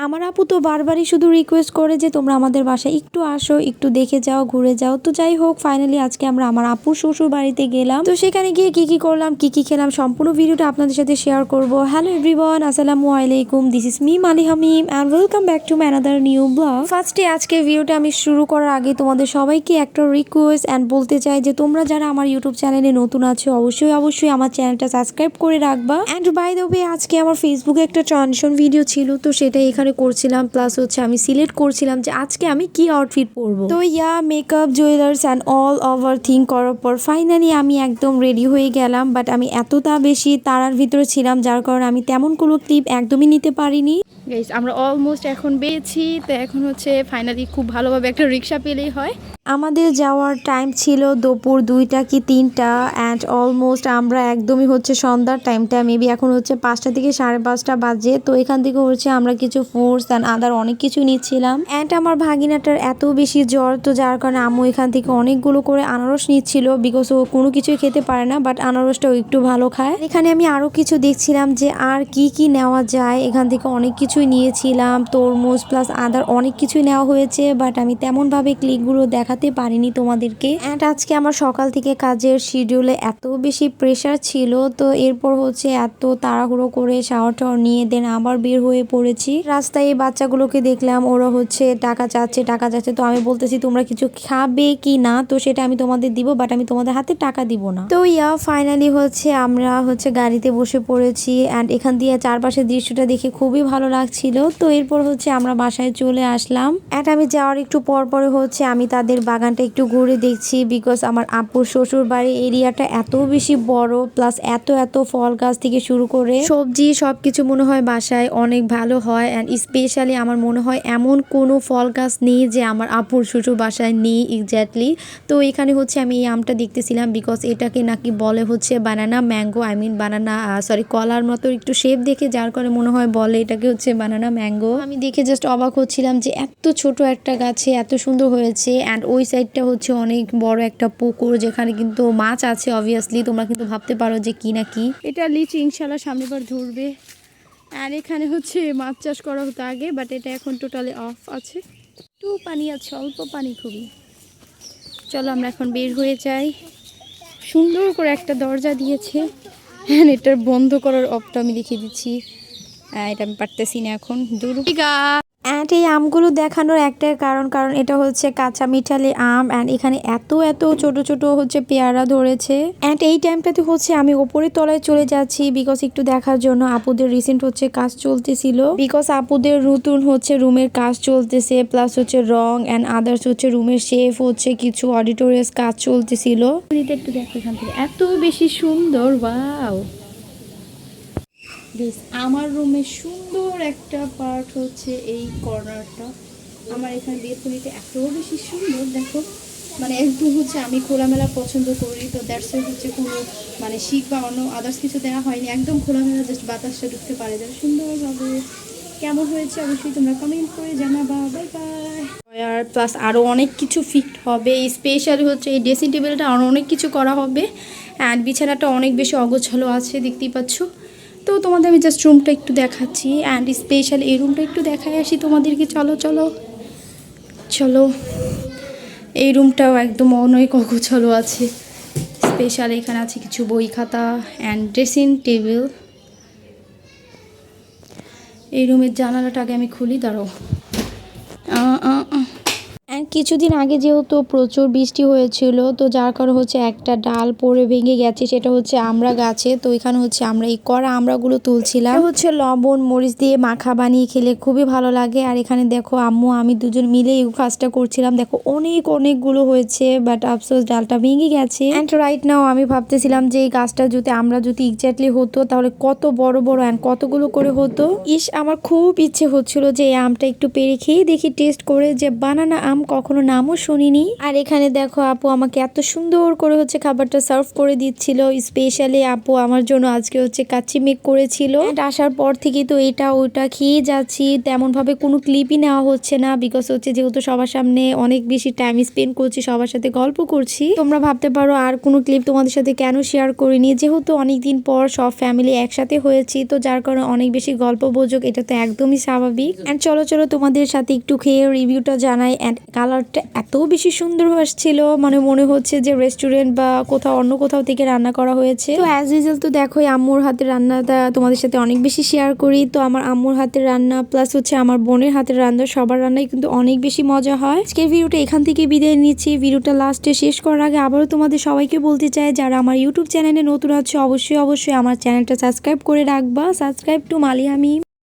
আমার আপু তো বারবারই শুধু রিকোয়েস্ট করে যে তোমরা আমাদের বাসায় একটু আসো, একটু দেখে যাও, ঘুরে যাও। তো যাই হোক, ফাইনালি আজকে আমরা আমার আপুর শ্বশুর বাড়িতে গেলাম। তো সেখানে গিয়ে কি কি করলাম, কি কি খেলাম, সম্পূর্ণ ভিডিওটা আপনাদের সাথে শেয়ার করব। হ্যালো এভরিওয়ান, আসসালামু আলাইকুম, this is me Mali Hamim and welcome back to my another new blog. ফার্স্টে আজকে ভিডিওটা আমি শুরু করার আগে তোমাদের সবাইকে একটা রিকোয়েস্ট অ্যান্ড বলতে চাই যে তোমরা যারা আমার ইউটিউব চ্যানেলে নতুন আছো অবশ্যই আমার চ্যানেলটা সাবস্ক্রাইব করে রাখবা। অ্যান্ড বাই দ্য ওয়ে, আজকে আমার ফেসবুকে একটা ট্রানজিশন ভিডিও ছিল, তো সেটা এখানে করছিলাম। প্লাস হচ্ছে আমি সিলেক্ট করছিলাম যে আজকে আমি কি আউটফিট পরবো। তো makeup, jewellers and all over thing করার পর ফাইনালি আমি একদম রেডি হয়ে গেলাম। বাট আমি এতটা বেশি তাড়ার ভিতরে ছিলাম যার কারণে আমি তেমন কোনো ক্লিপ একদমই নিতে পারিনি। গাইস, আমরা অলমোস্ট এখন বেয়েছি, তো এখন হচ্ছে ফাইনালি খুব ভালোভাবে একটা রিক্সা পেলেই হয়। আমাদের যাওয়ার টাইম ছিল দুপুর 2টা কি 3টা অ্যান্ড অলমোস্ট আমরা একদমই হচ্ছে সন্ধ্যার টাইমটা মেবি এখন হচ্ছে 5টা থেকে 5:30 বাজে। তো এখান থেকে হচ্ছে আমরা কিছু ফ্রুটস অ্যান্ড আদার অনেক কিছু নিচ্ছিলাম। অ্যান্ড আমার ভাগিনাটার এত বেশি জ্বর, তো যার কারণে আম্মু এখান থেকে অনেকগুলো করে আনারস নিচ্ছিল, বিকজ ও কোনো কিছুই খেতে পারে না, বাট আনারসটাও একটু ভালো খায়। এখানে আমি আরও কিছু দেখছিলাম যে আর কি কি নেওয়া যায়। এখান থেকে অনেক কিছুই নিয়েছিলাম, তরমুজ প্লাস আদার অনেক কিছুই নেওয়া হয়েছে, বাট আমি তেমনভাবে ক্লিকগুলো দেখাতে পারিনি তোমাদেরকে। অ্যান্ড আজকে আমার সকাল থেকে কাজের শিডিউলে এত বেশি প্রেশার ছিল, তো এরপর হচ্ছে এত তাড়াহুড়ো করে শাওয়ার টাওয়ার নিয়ে দেন আবার বের হয়ে পড়েছি। রাস্তায় এই বাচ্চাগুলোকে দেখলাম, ওরা হচ্ছে টাকা চাচ্ছে। তো আমি বলতেছি তোমরা কিছু খাবে কি না, তো সেটা আমি তোমাদের দিব, বাট আমি তোমাদের হাতে টাকা দিব না। তো ফাইনালি হচ্ছে আমরা হচ্ছে গাড়িতে বসে পড়েছি। অ্যান্ড এখান দিয়ে চারপাশের দৃশ্যটা দেখে খুবই ভালো লাগছিল। তো এরপর হচ্ছে আমরা বাসায় চলে আসলাম। অ্যান্ড আমি যাওয়ার একটু পরে হচ্ছে আমি তাদের বাগানটা একটু ঘুরে দেখছি, বিকজ আমার আপুর শ্বশুর বাড়ির এরিয়াটা এত বেশি বড়, প্লাস এত ফল গাছ থেকে শুরু করে সবজি সবকিছু মনে হয় বাসায় অনেক ভালো হয়। অ্যান্ড স্পেশালি আমার মনে হয় এমন কোনো ফল গাছ নেই যে আমার আপুর শ্বশুর বাসায় নেই এক্স্যাক্টলি। তো এখানে হচ্ছে আমি এই আমটা দেখতেছিলাম, বিকজ এটাকে নাকি বলে হচ্ছে বানানা ম্যাঙ্গো, বানানা কলার মতো একটু শেপ দেখে, যার কারণে মনে হয় বলে এটাকে হচ্ছে বানানা ম্যাঙ্গো। আমি দেখে জাস্ট অবাক হচ্ছিলাম যে এত ছোট একটা গাছে এত সুন্দর হয়েছে। অ্যান্ড ওই সাইডটা হচ্ছে অনেক বড় একটা পুকুর, যেখানে কিন্তু মাছ আছে অবভিয়াসলি। তোমরা কিন্তু ভাবতে পারো যে কি না কি। এটা লিচি ইনশাল্লাহ সামনেবার ধরবে। আর এখানে হচ্ছে মাছ চাষ করা হতো আগে, বাট এটা এখন টোটালি অফ আছে। একটু পানি আছে, অল্প পানি খুবই। চলো আমরা এখন বের হয়ে যাই। সুন্দর করে একটা দরজা দিয়েছে, এটার বন্ধ করার অফটা আমি লিখে দিচ্ছি। এটা আমি পারতেছি না এখন। দুর্গা অ্যান্ড এই আমগুলো দেখানোর একটাই কারণ এটা হচ্ছে কাঁচা মিঠালি আম। অ্যান্ড এখানে এত ছোট হচ্ছে পেয়ারা ধরেছে। অ্যান্ড এই টাইমটাতে হচ্ছে আমি ওপরের তলায় চলে যাচ্ছি, বিকজ একটু দেখার জন্য আপুদের রিসেন্ট হচ্ছে কাজ চলতেছিল, বিকজ আপুদের নতুন হচ্ছে রুমের কাজ চলতেছে, প্লাস হচ্ছে রং অ্যান্ড আদার্স হচ্ছে রুমের শেফ হচ্ছে কিছু অডিটোরিয়াস কাজ চলতেছিল। একটু দেখো এখান থেকে, এত বেশি সুন্দর। ওয়াও, আমার রুমের সুন্দর একটা পার্ট হচ্ছে এই কর্নারটা। আমার এখানে বেলকনিটা এত বেশি সুন্দর, দেখো মানে একদম হচ্ছে আমি খোলামেলা পছন্দ করি। তো দ্যাটস হচ্ছে কোনো মানে শীত বা অন্য আদার্স কিছু দেওয়া হয়নি, একদম খোলামেলা, জাস্ট বাতাসটা ঢুকতে পারে। যেন সুন্দরভাবে কেমন হয়েছে অবশ্যই তোমরা কমেন্ট করে জানাবা। Bye bye. আর প্লাস আরও অনেক কিছু ফিট হবে, স্পেশালি হচ্ছে এই ড্রেসিং টেবিলটা আরও অনেক কিছু করা হবে। অ্যান্ড বিছানাটা অনেক বেশি অগোছালো আছে, দেখতেই পাচ্ছ। তো তোমাদের আমি জাস্ট রুমটা একটু দেখাচ্ছি, অ্যান্ড স্পেশাল এই রুমটা একটু দেখাই আসি তোমাদেরকে। চলো এই রুমটাও একদম অনেক অগোছালো আছে। স্পেশাল এখানে আছে কিছু বই খাতা অ্যান্ড ড্রেসিং টেবিল। এই রুমের জানালাটাকে আমি খুলি, দাঁড়াও। কিছুদিন আগে যেহেতু প্রচুর বৃষ্টি হয়েছিল, তো যার কারণে হচ্ছে একটা ডাল পড়ে ভেঙে গেছে, সেটা হচ্ছে আমরা গাছে। তো এখানে হচ্ছে আমরা এই কড়া আমড়াগুলো তুলছিলাম, হচ্ছে লবণ মরিচ দিয়ে মাখা বানিয়ে খেলে খুবই ভালো লাগে। আর এখানে দেখো আম্মু আমি দুজন মিলে এই কাজটা করছিলাম, দেখো অনেকগুলো হয়েছে, বাট আফসোস ডালটা ভেঙে গেছে। অ্যান্ড রাইট নাও আমি ভাবতেছিলাম যে এই গাছটা যদি আমরা এক্স্যাক্টলি হতো তাহলে কত বড় অ্যান্ড কতগুলো করে হতো। আমার খুব ইচ্ছে হচ্ছিল যে এই আমটা একটু পেরে খেয়ে দেখি টেস্ট করে যে বানানা আম কখনো নামও শুনিনি। আর এখানে দেখো আপু আমাকে এত সুন্দর করে হচ্ছে খাবারটা সার্ভ করে দিচ্ছিল। স্পেশালি আপু আমার জন্য আজকে হচ্ছে কাচ্চি মেক করেছিল। আসার পর থেকে তো এটা ওটা খেয়ে যাচ্ছি, তেমন ভাবে কোনো ক্লিপই নেওয়া হচ্ছে না, বিকজ হচ্ছে যেহেতু সবার সামনে অনেক বেশি টাইম স্পেন্ড করছি, সবার সাথে গল্প করছি। তোমরা ভাবতে পারো আর কোনো ক্লিপ তোমাদের সাথে কেন শেয়ার করিনি, যেহেতু অনেকদিন পর সব ফ্যামিলি একসাথে হয়েছি, তো যার কারণে অনেক বেশি গল্প বোঝক, এটা তো একদমই স্বাভাবিক। এন্ড চলো তোমাদের সাথে একটু খেয়ে রিভিউটা জানাই। এন্ড কালারটা এত বেশি সুন্দর আসছিল, মানে মনে হচ্ছে যে রেস্টুরেন্ট বা কোথাও অন্য কোথাও থেকে রান্না করা হয়েছে। তো অ্যাজ ইউজুয়াল তো দেখোই আম্মুর হাতের রান্নাটা তোমাদের সাথে অনেক বেশি শেয়ার করি। তো আমার আম্মুর হাতের রান্না প্লাস হচ্ছে আমার বোনের হাতের রান্না, সবার রান্নাই কিন্তু অনেক বেশি মজা হয়। আজকের ভিডিওটা এখান থেকে বিদায় নিচ্ছি। ভিডিওটা লাস্টে শেষ করার আগে আবারও তোমাদের সবাইকে বলতে চাই, যারা আমার ইউটিউব চ্যানেলে নতুন আছে অবশ্যই আমার চ্যানেলটা সাবস্ক্রাইব করে রাখবা। Subscribe to Maliya meme.